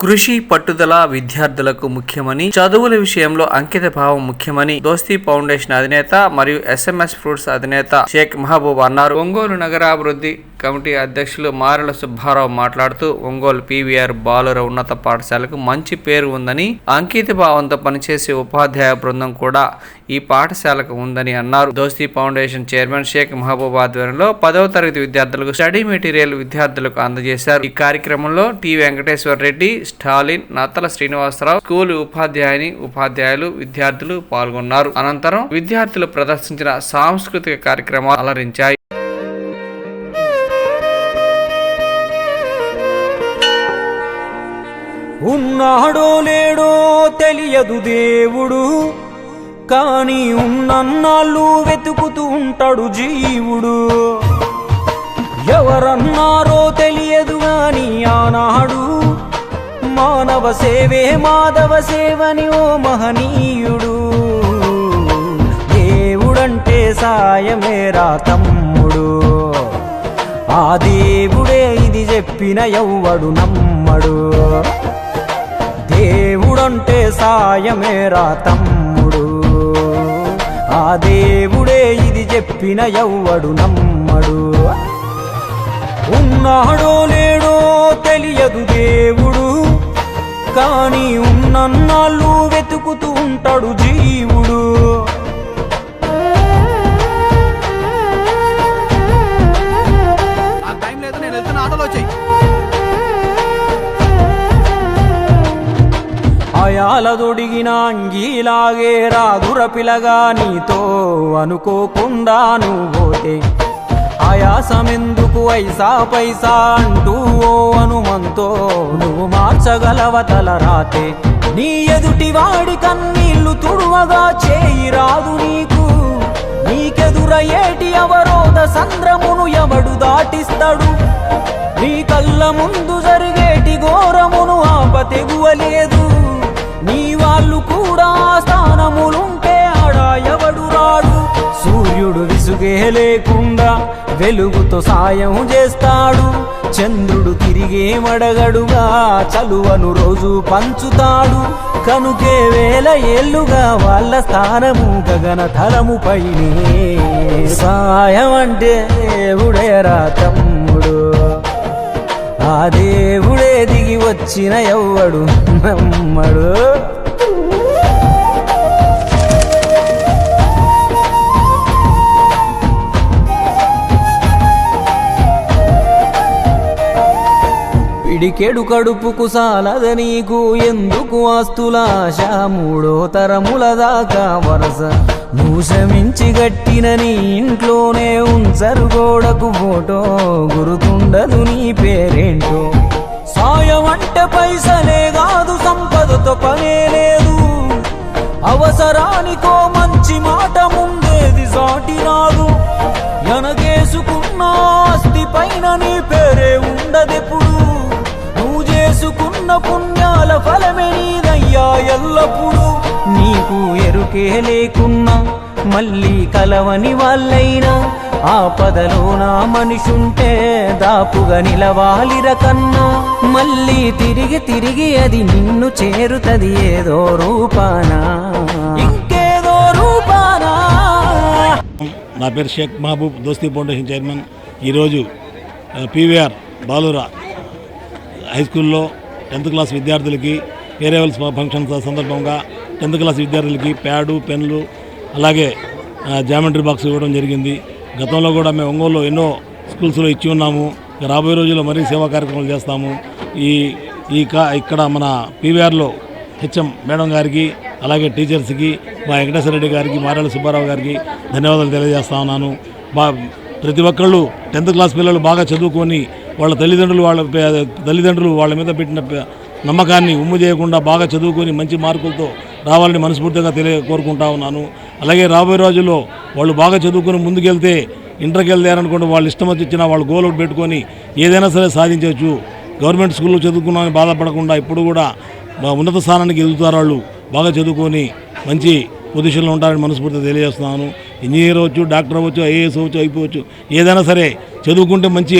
కృషి పట్టుదల విద్యార్థులకు ముఖ్యమని, చదువుల విషయంలో అంకిత భావం ముఖ్యమని దోస్తీ ఫౌండేషన్ అధినేత మరియు SMS ఫ్రూట్స్ అధినేత షేక్ మహబూబ్ అన్నారు. ఒంగోలు నగరాభివృద్ధి కమిటీ అధ్యక్షులు మారెల సుబ్బారావు మాట్లాడుతూ, ఒంగోలు PVR బాలుర ఉన్నత పాఠశాలకు మంచి పేరు ఉందని, అంకిత భావంతో పనిచేసే ఉపాధ్యాయ బృందం కూడా ఈ పాఠశాలకు ఉందని అన్నారు. దోస్తీ ఫౌండేషన్ చైర్మన్ షేక్ మహబూబ్ ఆధ్వర్యంలో 10వ తరగతి విద్యార్థులకు స్టడీ మెటీరియల్ విద్యార్థులకు అందజేశారు. ఈ కార్యక్రమంలో టి వెంకటేశ్వర రెడ్డి, స్టాలిన్, నత్తల శ్రీనివాసరావు, స్కూల్ ఉపాధ్యాయులు, విద్యార్థులు పాల్గొన్నారు. అనంతరం విద్యార్థులు ప్రదర్శించిన సాంస్కృతిక కార్యక్రమాలు అలరించాయి. ఉన్నాడో లేడో తెలియదు దేవుడు, కానీ ఉన్నన్నాళ్ళు వెతుకుతూ ఉంటాడు జీవుడు. ఎవరన్నారో తెలియదు గాని ఆనాడు మానవ సేవే మాధవ సేవని ఓ మహనీయుడు. దేవుడంటే సాయమేరా తమ్ముడు, ఆ దేవుడే ఇది చెప్పిన ఎవ్వడు నమ్మడు. దేవుడంటే సాయమేరా తమ్ముడు, ఆ దేవుడే ఇది చెప్పిన ఎవ్వడు నమ్మడు. ఉన్నాడో లేడో తెలియదు దేవుడు, కానీ ఉన్నన్నాళ్ళు వెతుకుతూ ఉంటాడు జీవుడు. అయాలదొడిగిన అంగీలాగే రాదుర పిలగా నీతో అనుకోకుండా నువ్వోతే, ఆయాసమెందుకు ఐసా పైసా అంటూ ఓ అనుమంతో నువ్వు మార్చగలవ తల రాతే. నీ ఎదుటి వాడి కన్నీళ్లు తుడువగా చేయి రాదు నీకు, నీకెదురయ్యేటి అవరోధ సంద్రమును ఎవడు దాటిస్తాడు. నీ కళ్ళ ముందు జరిగేటి ఘోరమును ఆపతెగువలేదు, నీ వాళ్ళు కూడా స్థానములుంటే ఆడా ఎవడు రాడు. సూర్యుడు విసుగే లేకుండా వెలుగుతో సాయం చేస్తాడు, చంద్రుడు తిరిగే మడగడుగా చలువను రోజు పంచుతాడు. కనుకే వేల ఏళ్లుగా వాళ్ళ స్థానము గగన తలముపైనే. సాయం అంటే దేవుడేరా తమ్ముడు, ఆ దేవుడే దిగి వచ్చిన ఎవ్వడు నమ్మడు. పిడికెడు కడుపుకు సాలద నీకు ఎందుకు ఆస్తులాశ, మూడో తరముల దాకా వరస నువ్వు శ్రమించి గట్టిన నీ ఇంట్లోనే ఉంచరు గోడకు ఫోటో, గురుతుండదు నీ పేరేంటో. సాయం అంటే పైసలే కాదు, సంపదతో పనే లేదు, అవసరానికో మంచి మాట ముందేది సాటి రాదు. ఎనగేసుకున్న ఆస్తి పైన నీ పేరే ఉండదెప్పుడు, నువ్వు చేసుకున్న పుణ్యాల ఫలమే నీదయ్యా ఎల్లప్పుడు. నీకు ఎరుకే లేకున్నా మళ్ళీ కలవని వాళ్ళైనా, ఆపదలో నా మనిషుంటే దాపుగా నిలవాలిర కన్నా. మళ్ళీ తిరిగి అది నిన్ను చేరుతది ఏదో రూపానా, ఇంకేదో రూపానా. నా పేరు షేక్ మహబూబ్, దోస్తీ ఫౌండేషన్ చైర్మన్. ఈరోజు PVR బాలుర హై స్కూల్లో 10th క్లాస్ విద్యార్థులకి ఫేర్వెల్ ఫంక్షన్ సందర్భంగా 10th క్లాస్ విద్యార్థులకి ప్యాడు, పెన్లు, అలాగే జామెట్రీ బాక్స్ ఇవ్వడం జరిగింది. గతంలో కూడా మేము ఒంగోలులో ఎన్నో స్కూల్స్లో ఇచ్చి ఉన్నాము. రాబోయే రోజుల్లో మరీ సేవా కార్యక్రమాలు చేస్తాము. ఇక్కడ మన PVRలో HM మేడం గారికి, అలాగే టీచర్స్కి, మా వెంకటేశ్వర రెడ్డి గారికి, మారెల సుబ్బారావు గారికి ధన్యవాదాలు తెలియజేస్తా ఉన్నాను. ప్రతి ఒక్కళ్ళు 10th క్లాస్ పిల్లలు బాగా చదువుకొని వాళ్ళ తల్లిదండ్రులు వాళ్ళ మీద పెట్టిన నమ్మకాన్ని ఉమ్ము చేయకుండా బాగా చదువుకొని మంచి మార్కులతో రావాలని మనస్ఫూర్తిగా కోరుకుంటా ఉన్నాను. అలాగే రాబోయే రోజుల్లో వాళ్ళు బాగా చదువుకొని ముందుకెళ్తే, ఇంటర్కి వెళ్తారనుకోండి, వాళ్ళు ఇష్టం వచ్చిన వాళ్ళు గోల్ అవుట్ పెట్టుకొని ఏదైనా సరే సాధించవచ్చు. గవర్నమెంట్ స్కూల్లో చదువుకున్నామని బాధపడకుండా ఇప్పుడు కూడా ఉన్నత స్థానానికి ఎదుగుతారు. వాళ్ళు బాగా చదువుకొని మంచి పొజిషన్లో ఉంటారని మనస్ఫూర్తిగా తెలియజేస్తున్నాను. ఇంజనీర్ అవ్వచ్చు, డాక్టర్ అవ్వచ్చు, IAS అవ్వచ్చు, అయిపోవచ్చు, ఏదైనా సరే చదువుకుంటే మంచి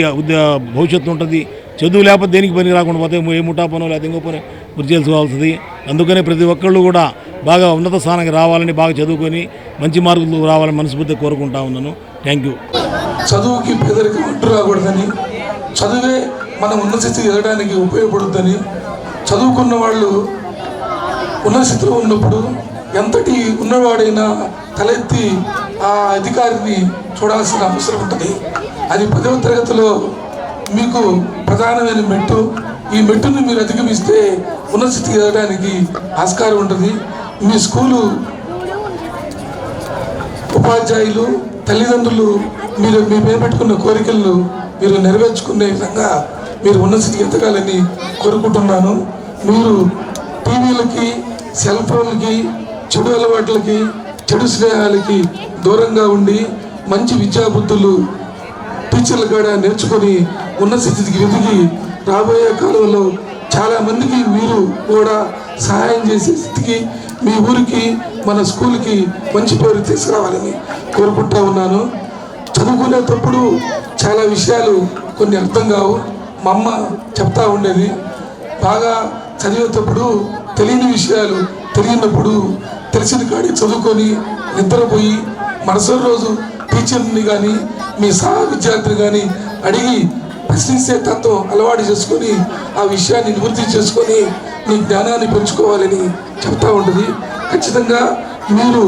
భవిష్యత్తు ఉంటుంది. చదువు లేకపోతే దేనికి పని రాకుండా పోతే ఏ ముఠా పనో లేకపోతే ఇంకో పని గుర్తు చేసుకోవాల్సింది. అందుకనే ప్రతి ఒక్కళ్ళు కూడా బాగా ఉన్నత స్థానానికి రావాలని, బాగా చదువుకొని మంచి మార్కులు రావాలని మనస్ఫూర్తిగా కోరుకుంటా ఉన్నాను. Thank you. చదువుకి పేదరికం అడ్డు రాకూడదని, చదువే మనం ఉన్నత స్థితికి ఎదగడానికి ఉపయోగపడుతుందని, చదువుకున్న వాళ్ళు ఉన్నత స్థితిలో ఉన్నప్పుడు ఎంతటి ఉన్నవాడైనా తలెత్తి ఆ అధికారిని చూడాల్సిన అవసరం ఉంటుంది. అది 10వ తరగతిలో మీకు ప్రధానమైన మెట్టు. ఈ మెట్టును మీరు అధిగమిస్తే ఉన్నత స్థితికి ఎదగడానికి ఆస్కారం ఉంటుంది. మీ స్కూలు ఉపాధ్యాయులు, తల్లిదండ్రులు మీరు మీ మీద పెట్టుకున్న కోరికలను మీరు నెరవేర్చుకునే విధంగా మీరు ఉన్నత స్థితికి ఎదగాలని కోరుకుంటున్నాను. మీరు టీవీలకి, సెల్ ఫోన్లకి, చెడు అలవాట్లకి, చెడు స్నేహాలకి దూరంగా ఉండి మంచి విద్యాబుద్ధులు టీచర్ల కూడా నేర్చుకొని ఉన్నత స్థితికి ఎదిగి రాబోయే కాలంలో చాలామందికి మీరు కూడా సహాయం చేసే స్థితికి, మీ ఊరికి, మన స్కూల్కి మంచి పేరు తీసుకురావాలని కోరుకుంటా ఉన్నాను. చదువుకునేటప్పుడు చాలా విషయాలు కొన్ని అర్థం కావు. మా అమ్మ చెప్తా ఉండేది, బాగా చదివేటప్పుడు తెలియని విషయాలు తెలియనప్పుడు తెలిసిన కాడికి చదువుకొని నిద్రపోయి మరుసటి రోజు టీచర్ని కానీ మీ సహా విద్యార్థిని కానీ అడిగి ప్రశ్నించే తత్వం అలవాటు చేసుకొని ఆ విషయాన్ని నివృత్తి చేసుకొని మీ జ్ఞానాన్ని పెంచుకోవాలని చెప్తా ఉంటుంది. ఖచ్చితంగా మీరు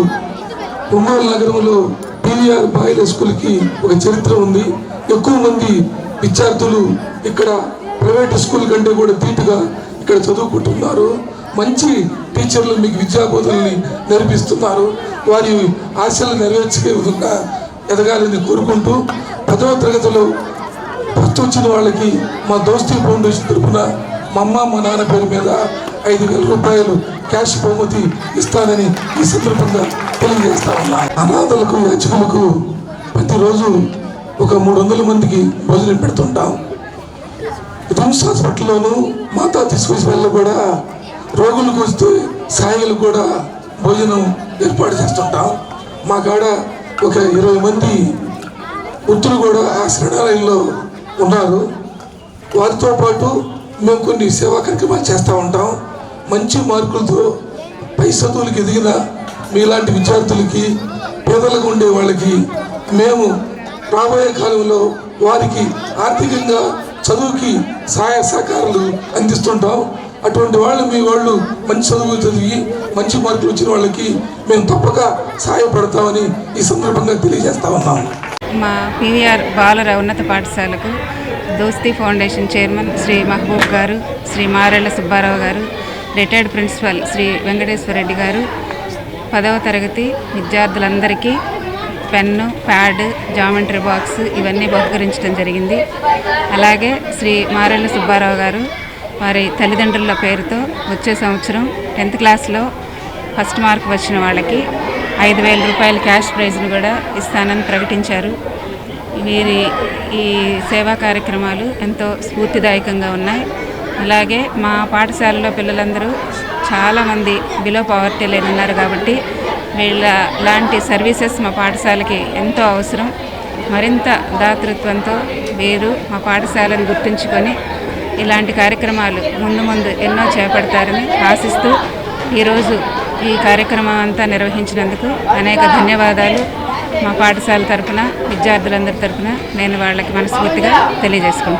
ఒంగోలు నగరంలో పీవీఆర్ బాయ్ల స్కూల్కి ఒక చరిత్ర ఉంది. ఎక్కువ మంది విద్యార్థులు ఇక్కడ ప్రైవేట్ స్కూల్ కంటే కూడా ధీటుగా ఇక్కడ చదువుకుంటున్నారు. మంచి టీచర్లు మీకు విద్యాబోధనల్ని నేర్పిస్తున్నారు. వారి ఆశలు నెరవేర్చే విధంగా ఎదగాలని కోరుకుంటూ 10వ తరగతిలో ఫస్ట్ వచ్చిన వాళ్ళకి మా దోస్తీ ఫౌండేషన్ తరఫున మా అమ్మ మా నాన్న పేరు మీద 5,000 రూపాయలు క్యాష్ బహుమతి ఇస్తానని ఈ సందర్భంగా తెలియజేస్తా ఉన్నా. అనాథలకు, యాచకులకు ప్రతిరోజు ఒక 300 మందికి భోజనం పెడుతుంటాం. రిమ్స్ హాస్పిటల్లోనూ మాతా శిశువుల్లో కూడా రోగులకు వస్తే సాయిలు కూడా భోజనం ఏర్పాటు చేస్తుంటాం. మా కాడ ఒక 20 మంది వృద్ధులు కూడా ఆ శరణాలయంలో ఉన్నారు. వారితో పాటు మేము కొన్ని సేవా కార్యక్రమాలు చేస్తూ ఉంటాం. మంచి మార్కులతో పై చదువులకు ఎదిగిన మీలాంటి విద్యార్థులకి, పేదలకు ఉండే వాళ్ళకి మేము రాబోయే కాలంలో వారికి ఆర్థికంగా చదువుకి సహాయ సహకారాలు అందిస్తుంటాం. అటువంటి వాళ్ళు మీ వాళ్ళు మంచి చదువు చదివి మంచి మార్కులు వచ్చిన వాళ్ళకి మేము తప్పక సహాయపడతామని ఈ సందర్భంగా తెలియజేస్తా ఉన్నాం. మా పీవీఆర్ బాలుర ఉన్నత పాఠశాలకు దోస్తీ ఫౌండేషన్ చైర్మన్ శ్రీ మహబూబ్ గారు, శ్రీ మారెళ్ళ సుబ్బారావు గారు, రిటైర్డ్ ప్రిన్సిపల్ శ్రీ వెంకటేశ్వర రెడ్డి గారు 10వ తరగతి విద్యార్థులందరికీ పెన్ను, ప్యాడ్, జామెంట్రీ బాక్స్ ఇవన్నీ బహుకరించడం జరిగింది. అలాగే శ్రీ మారెళ్ళ సుబ్బారావు గారు వారి తల్లిదండ్రుల పేరుతో వచ్చే సంవత్సరం 10th క్లాస్లో ఫస్ట్ మార్క్ వచ్చిన వాళ్ళకి 5,000 రూపాయల క్యాష్ ప్రైజ్ను కూడా ఇస్తానని ప్రకటించారు. వీరి ఈ సేవా కార్యక్రమాలు ఎంతో స్ఫూర్తిదాయకంగా ఉన్నాయి. అలాగే మా పాఠశాలలో పిల్లలందరూ చాలామంది బిలో పావర్టీ లైన్ ఉన్నారు కాబట్టి వీళ్ళ లాంటి సర్వీసెస్ మా పాఠశాలకి ఎంతో అవసరం. మరింత దాతృత్వంతో వీరు మా పాఠశాలను గుర్తుంచుకొని ఇలాంటి కార్యక్రమాలు ముందు ఎన్నో చేపడతారని ఆశిస్తూ ఈరోజు ఈ కార్యక్రమం అంతా నిర్వహించినందుకు అనేక ధన్యవాదాలు మా పాఠశాల తరఫున, విద్యార్థులందరి తరఫున నేను వాళ్ళకి మనస్ఫూర్తిగా తెలియజేసుకుంటున్నాను.